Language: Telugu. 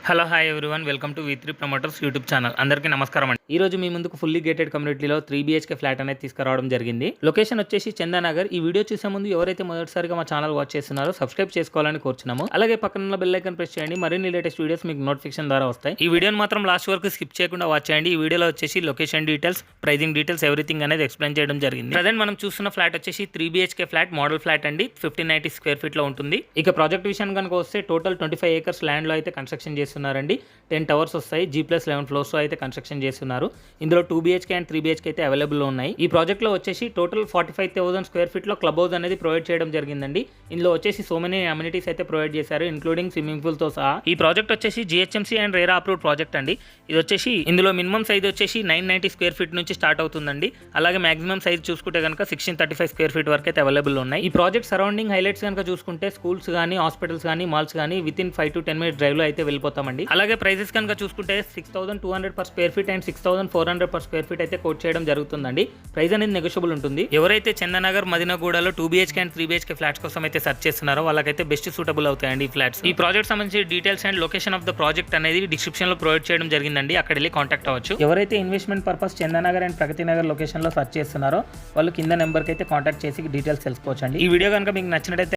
Hello hi everyone, welcome to V3 promoters YouTube channel. అందరికీ నమస్కారం అండి. ఈ రోజు మీ ముందుకు ఫుల్లీ గేటెడ్ కమ్యూనిటీలో 3 BHK ఫ్లాట్ అనేది తీసుకురావడం జరిగింది. లొకేషన్ వచ్చేసి చందానగర్. ఈ వీడియో చూసే ముందు ఎవరైతే మొదటిసారిగా మా ఛానల్ వాచ్ చేస్తున్నారో సబ్స్క్రైబ్ చేసుకోవాలని కోరుచున్నాము. అలాగే పక్కన ఉన్న బెల్ ఐకాన్ ప్రెస్ చేయండి, మరిన్ని లేటెస్ట్ వీడియోస్ మీకు నోటిఫికేషన్ ద్వారా వస్తాయి. ఈ వీడియోని మాత్రం లాస్ట్ వరకు స్కిప్ చేయకుండా వాచ్ చేయండి. ఈ వీడియోలో వచ్చేసి location details, pricing details, everything అనేది ఎక్స్ప్లెయిన్ చేయడం జరిగింది. ప్రజెంట్ మనం చూస్తున్న ఫ్లాట్ వచ్చేసి 3 BHK ఫ్లాట్, మోడల్ ఫ్లాట్ అండి. 1590 స్క్వేర్ ఫీట్ లో ఉంటుంది. ఇక ప్రాజెక్ట్ విషయానికి కనుక వస్తే టోటల్ 25 acres ల్యాండ్ లో అయితే కన్స్ట్రక్షన్ చేస్తున్నారండి. 10 టవర్స్ వస్తాయి. G+11 ఫ్లోర్స్ లో అయితే కన్స్ట్రక్షన్ చేస్తున్నారు. ఇందులో 2 BHK అండ్ 3 BHK అయితే అవైలబుల్ లో ఉన్నాయి. ఈ ప్రాజెక్ట్ లో వచ్చేసి టోటల్ 45,000 స్క్వేర్ ఫీట్ లో క్లబ్ హౌస్ అనేది ప్రొవైడ్ చేయడం జరిగిందండి. ఇందులో వచ్చేసి సో మెనీ అమ్యూనిటీస్ అయితే ప్రొవైడ్ చేశారు, ఇంక్లూడింగ్ స్విమ్మింగ్ పూల్ తో సహా. ఈ ప్రాజెక్ట్ వచ్చేసి GHMC and RERA approved project అండి. ఇది వచ్చేసి ఇందులో మినిమం సైజ్ వచ్చేసి 990 స్క్వేర్ ఫీట్ నుంచి స్టార్ట్ అవుతుందండి. అలాగే మాక్సిమం సైజ్ చూసుకుంటే కనుక 1635 స్క్వేర్ ఫీట్ వరకు అయితే అవైలబుల్ ఉన్నాయి. ఈ ప్రాజెక్ట్ సరౌండింగ్ హైలైట్స్ కనుక చూసుకుంటే స్కూల్స్ కానీ, హాస్పిటల్స్ కానీ, మాల్స్ కానీ వితిన్ 5 to 10 minutes డ్రైవ్ లో అయితే వెళ్ళిపోతామండి. అలాగే ప్రైజెస్ కనుక చూసుకుంటే 6,200 per square feet and 6,400 per square feet అయితే కోట్ చేయడం జరుగుతుందండి. ప్రైస్ అనేది నెగోషియబుల్ ఉంటుంది. ఎవరైతే చందనగర్, మదినగూడలో 2 BHK అండ్ 3 BHK ఫ్లాట్స్ కోసం అయితే సర్చ్ చేస్తున్నారో వాళ్ళకైతే బెస్ట్ సూటబుల్ అవుతాయండి ఈ ఫ్లాట్స్. ఈ ప్రాజెక్ట్ సంబంధించి details and location of the project అనేది డిస్క్రిప్షన్ లో ప్రొవైడ్ చేయడం జరిగిందండి. అక్కడ వెళ్ళి కాంటాక్ట్ అవ్వచ్చు. ఎవరైతే investment purpose Chandanagar and Pragati Nagar location లో సర్చ్ చేస్తున్నారో వాళ్ళు కింద నెంబర్కి అయితే కాంటాక్ట్ చేసి డీటెయిల్స్ తెలుసుకోవచ్చండి. ఈ వీడియో కనుక మీకు నచ్చినట్లయితే